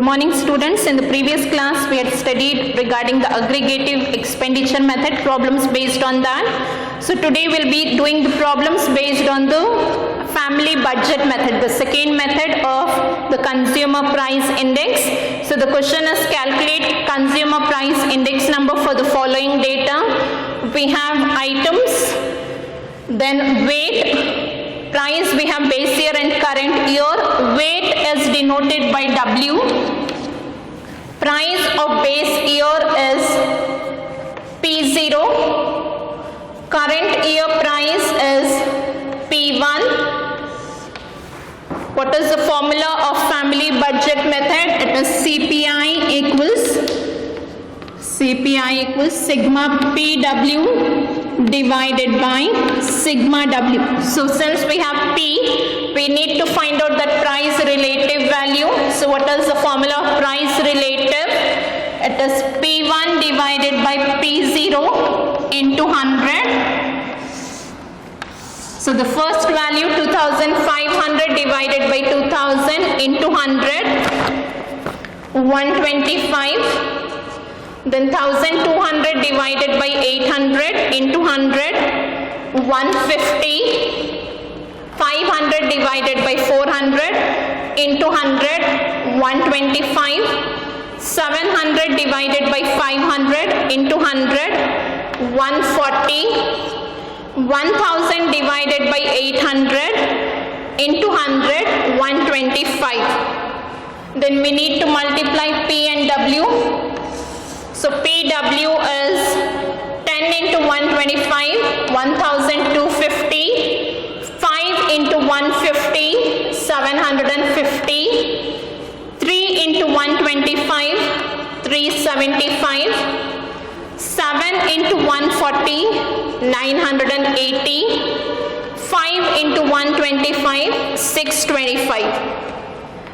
morning students. In the previous class we had studied regarding the aggregative expenditure method, problems based on that. So today we'll be doing the problems based on the family budget method, the second method of the consumer price index. So the question is calculate consumer price index number for the following data. We have items, then weight, price we have base year and current year. Weight is denoted by W. Price of base year is P0. Current year price is P1. What is the formula of family budget method? It is CPI equals sigma PW divided by sigma W. So since we have P, we need to find out that price relative value. So what is the formula of price relative? It is P1 divided by P0 into 100. So the first value 2500 divided by 2000 into 100, 125. Then 1200 divided by 800 into 100, 150. 500 divided by 400 into 100, 125. 700 divided by 500 into 100, 140. 1000 divided by 800 into 100, 125. Then we need to multiply P and W. So PW is 10 into 125, 1250, 5 into 150, 750, 3 into 125, 375, 7 into 140, 980, 5 into 125, 625.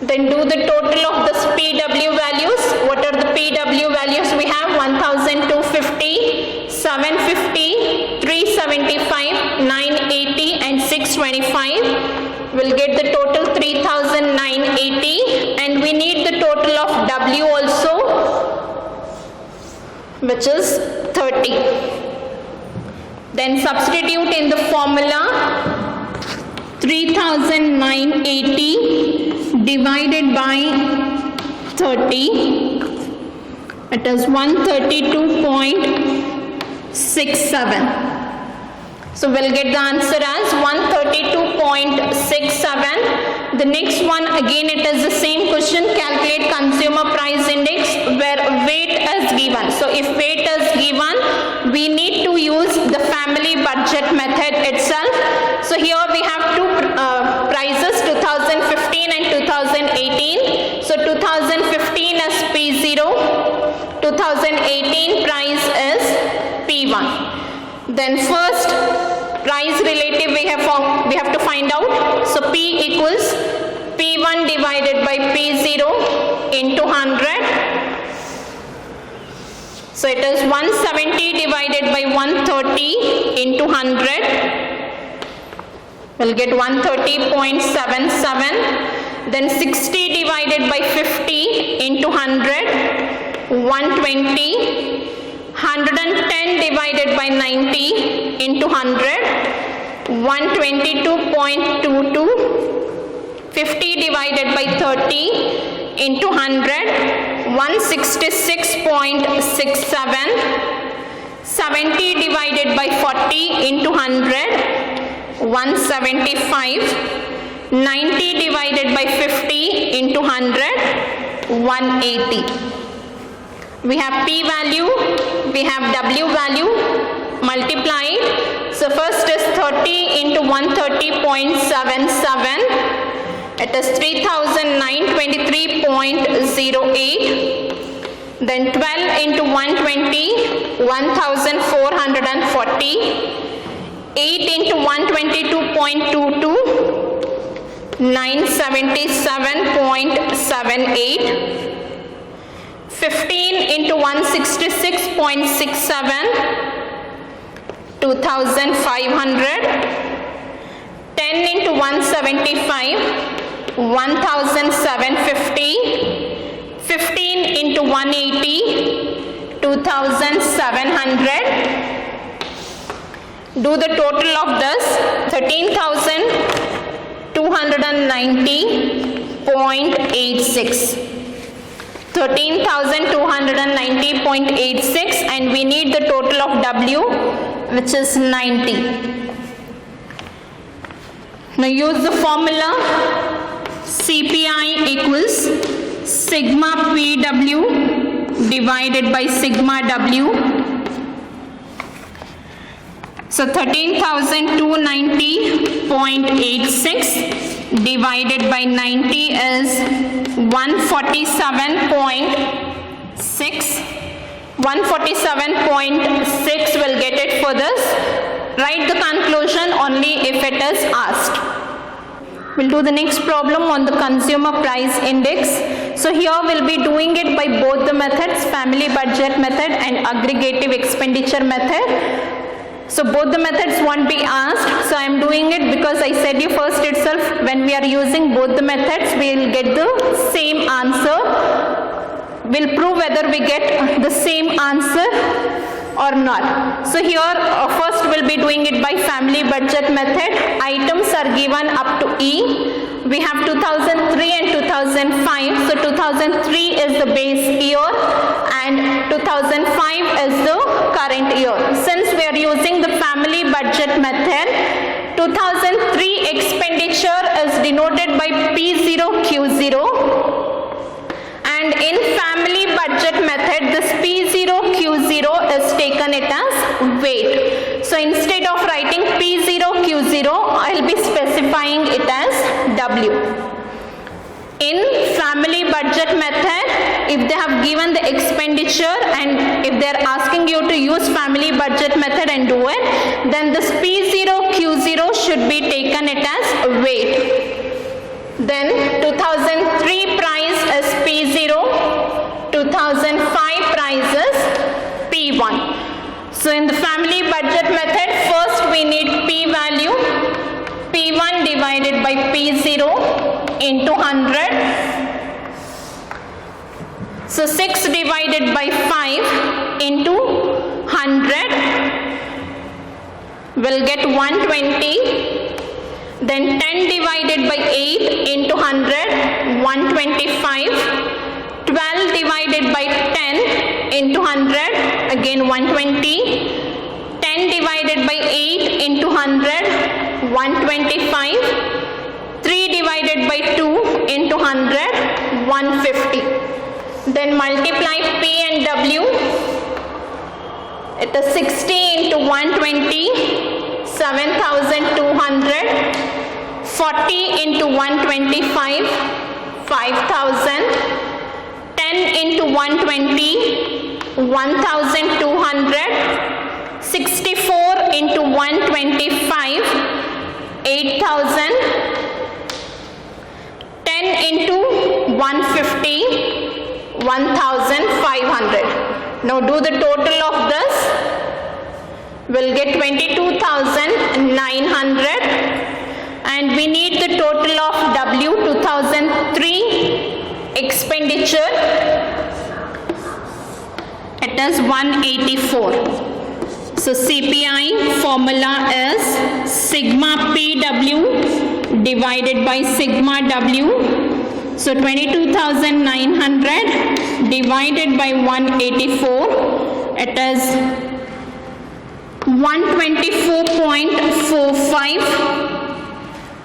Then do the total of the PW values. What are the PW values we have? 1250, 750, 375, 980 and 625. We'll get the total 3980 and we need the total of W also, which is 30. Then substitute in the formula 3980 divided by 30, it is 132.67. So we'll get the answer as 132.67. The next one, again it is the same question, calculate consumer price index where weight is given. So if weight is given, we need to use the family budget method itself. So here we have two prices, 2015 and 2018. So 2015 is P0, 2018 price is P1. Then first price relative we have to find out. So P equals P1 divided by P0 into 100. So it is 170 divided by 130 into 100. We'll get 130.77. Then 60 divided by 50 into 100, 120. 110 divided by 90 into 100, 122.22. 50 divided by 30 into 100, 166.67. 70 divided by 40 into 100, 175. 90 divided by 50 into 100, 180. We have P value, we have W value, multiplied. So first is 30 into 130.77. It is 3923.08. Then 12 into 120, 1440. 8 into 122.22, 977.78. 15 into 166.67, 2500. 10 into 175, 1750. 15 into 180, 2700. Do the total of this, 13,290.86. 13,290.86, and we need the total of W, which is 90. Now use the formula CPI equals sigma PW divided by sigma W. So 13,290.86 divided by 90 is 147.6. 147.6 will get it for this. Write the conclusion only if it is asked. We'll do the next problem on the consumer price index. So here we'll be doing it by both the methods, family budget method and aggregative expenditure method. So both the methods won't be asked. So I am doing it because I said you first itself, when we are using both the methods, we will get the same answer. We'll prove whether we get the same answer or not. So here first we'll be doing it by family budget method. Items are given up to E. We have 2003 and 2005. So 2003 is the base year and 2005 is the current year. Since we are using the family budget method, 2003 expenditure is denoted by P0Q0. And in family budget method, this P0Q0 is taken it as weight. So instead of writing P0Q0, I will be specifying it as W. In family budget method, if they have given the expenditure and if they are asking you to use family budget method and do it, then this P0Q0 should be taken it as weight. Then 2003 price is P0, 2005 price is P1. So in the family budget method, first we need P value, P1 divided by P0 into 100. So 6 divided by 5 into 100 will get 120. Then 10 divided by 8 into 100, 125. 12 divided by 10 into 100, again 120. 10 divided by 8 into 100, 125. 3 divided by 2 into 100, 150. Then multiply P and W. It is 60 into 120, 7,200. 40 into 125, 5,000. 10 into 120, 1,200. 64 into 125, 8,000. 10 into 150, 1,500. Now do the total of this. We'll get 22,900. And we need the total of W, 2003 expenditure. It is 184. So CPI formula is sigma PW divided by sigma W. So 22,900 divided by 184. It is 124.45.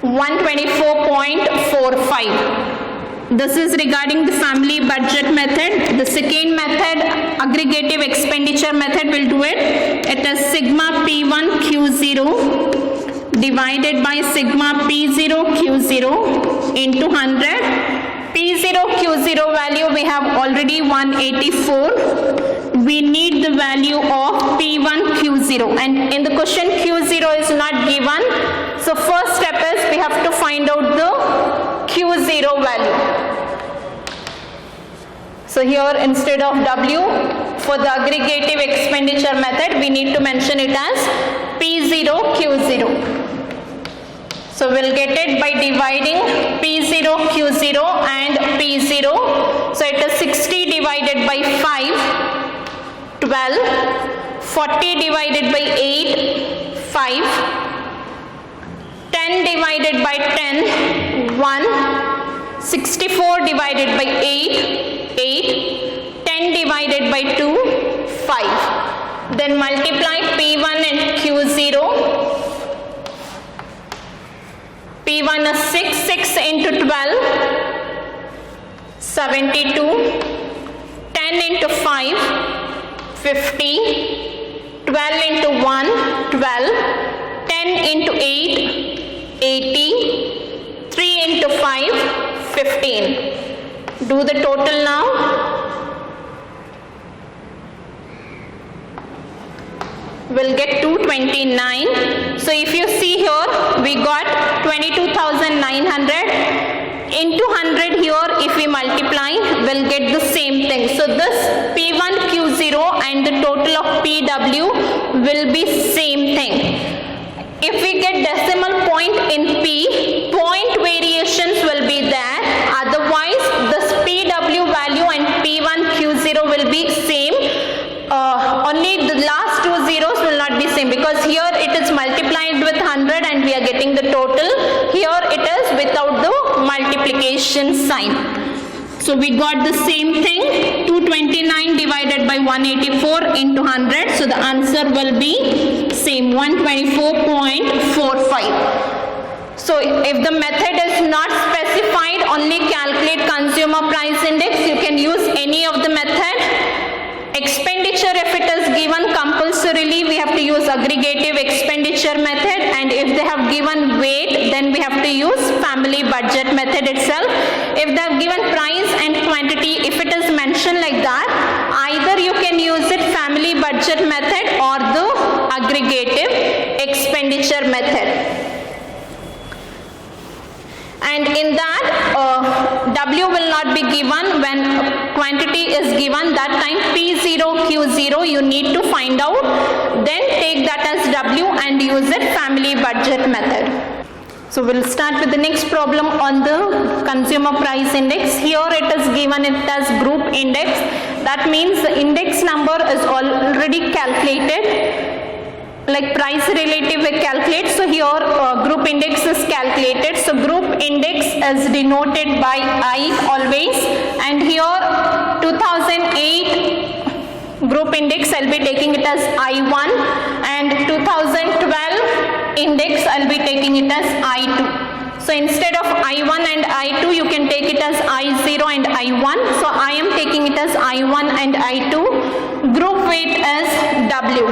124.45. This is regarding the family budget method. The second method, aggregative expenditure method, will do it. It is sigma P1 Q0 divided by sigma P0 Q0 into 100. P0 Q0 value we have already 184. We need the value of P1 Q0, and in the question Q0 is not given. So first step is we have to find out the Q0 value. So here instead of W, for the aggregative expenditure method, we need to mention it as P0 Q0. So we'll get it by dividing P0, Q0 and P0. So it is 60 divided by 5, 12, 40 divided by 8, 5, 10 divided by 10, 1, 64 divided by 8, 8, 10 divided by 2, 5. Then multiply P1 and Q0. P1 is 6, 6 into 12, 72, 10 into 5, 50, 12 into 1, 12, 10 into 8, 80, 3 into 5, 15. Do the total now. We'll get 229. So if you see here, we got 22,900 into 100 here. If we multiply, we'll get the same thing. So this P1 Q0 and the total of PW will be same thing. If we get decimal point in P, point variations will be there. Otherwise, this PW value and P1 Q0 will be same. Only the last two zeros will not be same, because here it is multiplied with 100 and we are getting the total. Here it is without the multiplication sign. So we got the same thing, 229 divided by 184 into 100. So the answer will be same, 124.45. So if the method is not specified, only calculate consumer price index, you can use any of the method. Expenditure, if it is given compulsorily, we have to use aggregative expenditure method, and if they have given weight, then we have to use family budget method itself. If they have given price and quantity, if it is mentioned like that, either you can use it family budget method or the aggregative expenditure method. And in that, W will not be given when quantity is given. That time P0, Q0 you need to find out. Then take that as W and use it family budget method. So we'll start with the next problem on the consumer price index. Here it is given it as group index. That means the index number is already calculated. Like price relative we calculate, so here group index is calculated. So group index is denoted by I always, and here 2008 group index I'll be taking it as I1, and 2012 index I'll be taking it as I2. So instead of I1 and I2 you can take it as I0 and I1. So I am taking it as I1 and I2. Group weight is W.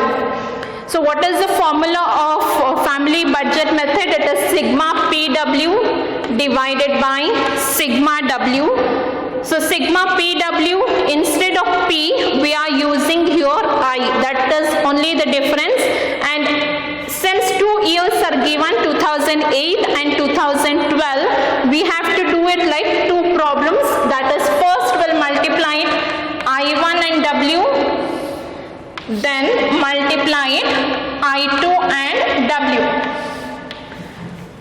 So what is the formula of family budget method? It is sigma PW divided by sigma W. So sigma PW, instead of P, we are using here I. That is only the difference. And since 2 years are given, 2008 and 2012, we have to do it like two problems. That is, first we'll multiply it I1 and W. Then multiply it I2 and W.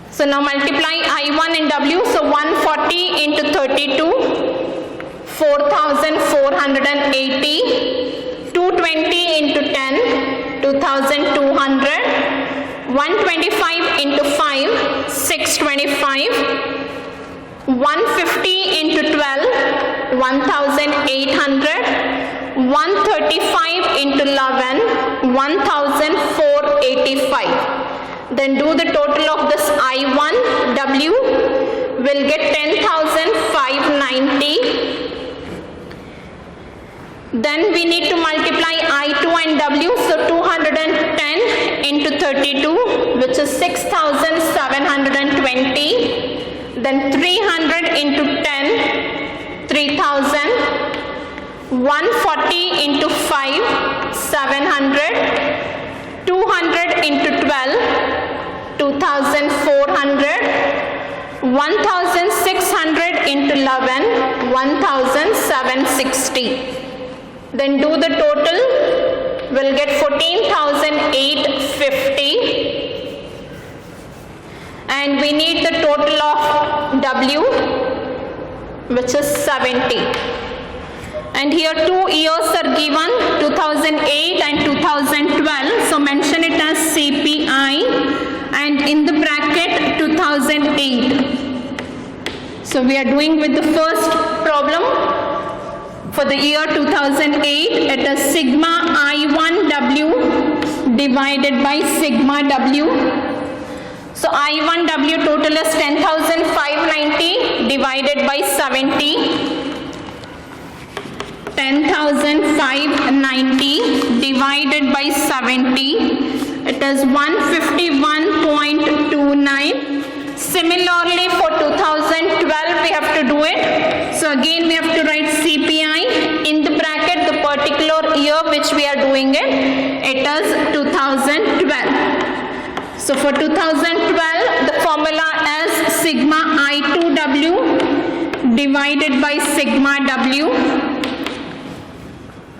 So now multiply I1 and W. So 140 into 32, 4,480. 220 into 10, 2,200. 125 into 5, 625. 150 into 12, 1,800. 135 into 11, 1,485. Then do the total of this I1 W, will get 10,590. Then we need to multiply I2 and W, so 210 into 32, which is 6,720. Then 300 into 10, 3,000. 140 into 5, 700. 200 into 12, 2,400. 1,600 into 11, 1,760. Then do the total, we'll get 14,850. And we we need the total of W, which is 70. And here 2 years are given, 2008 and 2012. So mention it as CPI, and in the bracket 2008. So we are doing with the first problem for the year 2008. It is sigma I1W divided by sigma W. So I1W total is 10,590 divided by 70. 10,590 divided by 70. It is 151.29. Similarly for 2012 we have to do it. So again we have to write CPI in the bracket the particular year which we are doing it. It is 2012. So for 2012 the formula is sigma I2W divided by sigma W.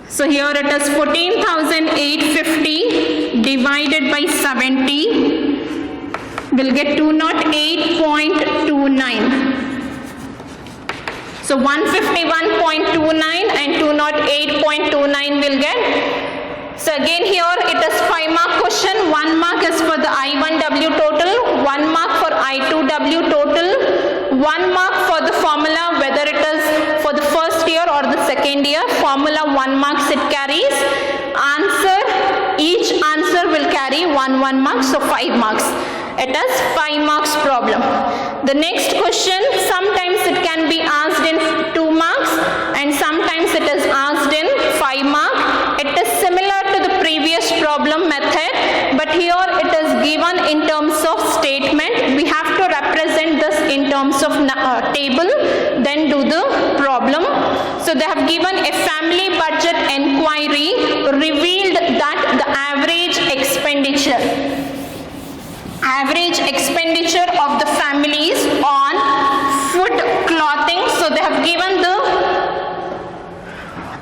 So here it is 14,850 divided by 70. We'll get 208.29. So 151.29 and 208.29 will get. So again here it is 5 mark question. 1 mark is for the I1W total, 1 mark for I2W total, 1 mark for the formula whether it is for the first year or the second year. Formula 1 marks it carries. Answer, each answer will carry 1 mark, so 5 marks. It is 5 marks problem. The next question, sometimes it can be asked in 2 marks and sometimes it is asked in 5 marks. It is similar to the previous problem method, but here it is given in terms of statement. We have to represent this in terms of table, then do the problem. So they have given a family budget enquiry revealed that the average expenditure of the families on food, clothing. So they have given the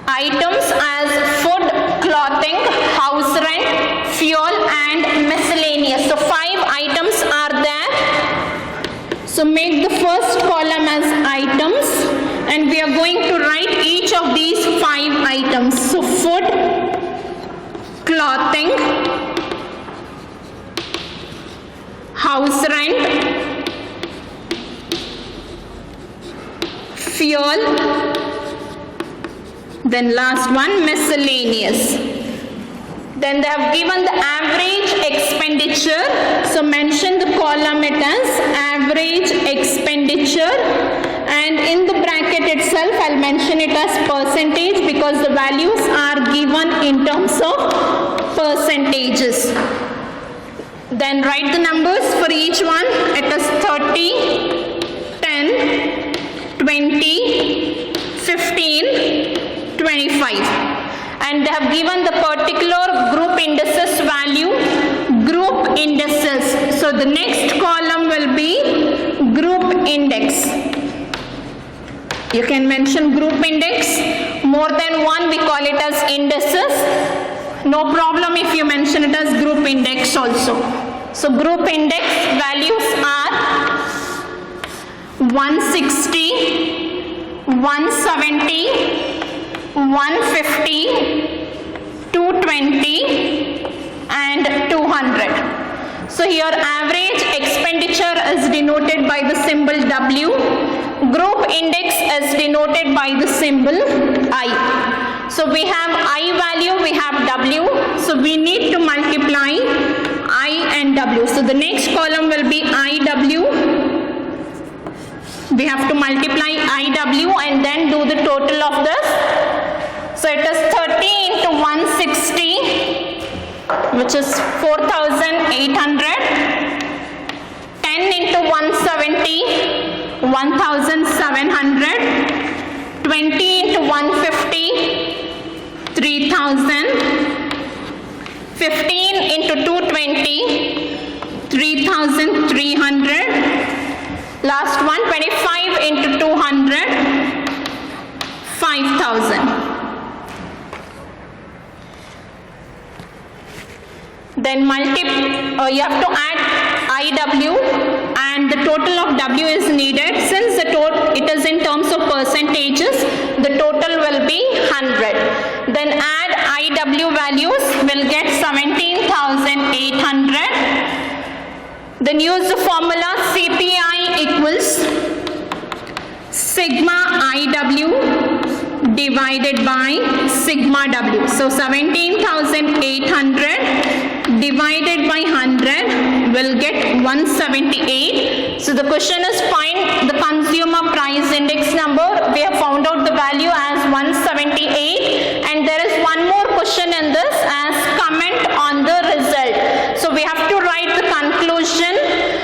items as food, clothing, house rent, fuel and miscellaneous. So 5 items are there. So make the first column as items and we are going to write each of these 5 items. So food, clothing, house rent, fuel, then last one miscellaneous. Then they have given the average expenditure. So mention the column it as average expenditure, and in the bracket itself I'll mention it as percentage because the values are given in terms of percentages. Then write the numbers for each one. It is 30, 10, 20, 15, 25. And they have given the particular group indices value, group indices. So the next column will be group index. You can mention group index. More than one we call it as indices. No problem if you mention it as group index also. So group index values are 160, 170, 150, 220 and 200. So here average expenditure is denoted by the symbol W. Group index is denoted by the symbol I. So we have I value, we have W. So we need to multiply I and W. So the next column will be IW. We have to multiply IW and then do the total of this. So it is 30 into 160, which is 4,800. 10 into 170, 1,700. 20 into 150, 3,000. 15 into 220, 3,300. Last one, 25 into 200, 5,000. Then you have to add IW and and the total of W is needed. Since it is in terms of percentages, the total will be 100. Then add IW values, will get 17,800. Then use the formula CPI equals sigma IW divided by sigma W. So 17,800 divided by 100 will get 178. So the question is find the consumer price index number. We have found out the value as 178, and there is one more question in this as comment on the result. So we have to write the conclusion.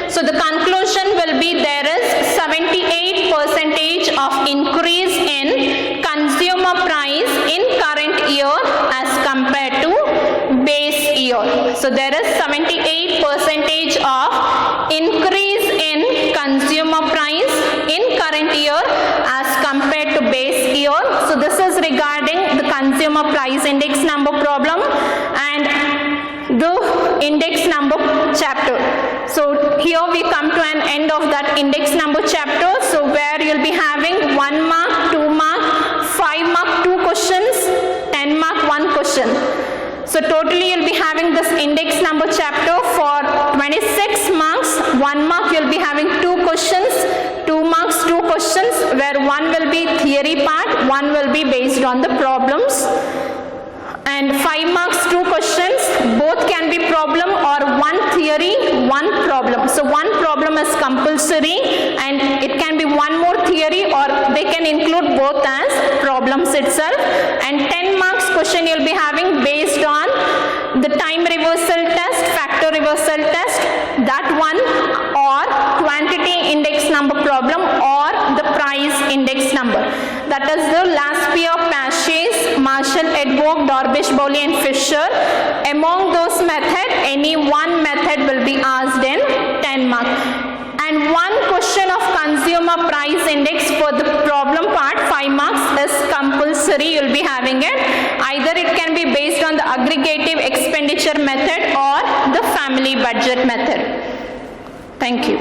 So the conclusion will be there is 78% of increase in consumer price in current year as compared to base year. So there is 78% of increase in consumer price in current year as compared to base year. So this is regarding the consumer price index number problem and the index number chapter. So here we come to an end of that index number chapter. So where you'll be having 1 mark, 2 mark, 5 mark 2 questions, 10 mark 1 question. So totally you'll be having this index number chapter for 26 marks. 1 mark you'll be having 2 questions, 2 marks 2 questions, where 1 will be theory part, 1 will be based on the problems. And 5 marks 2 questions, both can be problem or 1 theory, 1 problem. So 1 problem is compulsory and it can be 1 more theory, or they can include both as problems itself. And 10 marks question you'll be having based on the time reversal test, factor reversal test, that one, or quantity index number problem, or the price index number. That is the Laspire, Paches, Marshall, Edwards, Dorbish, Bowley and Fisher. Among those methods, any one method will be asked in 10 marks. And 1 question of consumer price index for the problem part, 5 marks, is compulsory. You'll be having it. Either it can be based on the aggregative expenditure method or the family budget method. Thank you.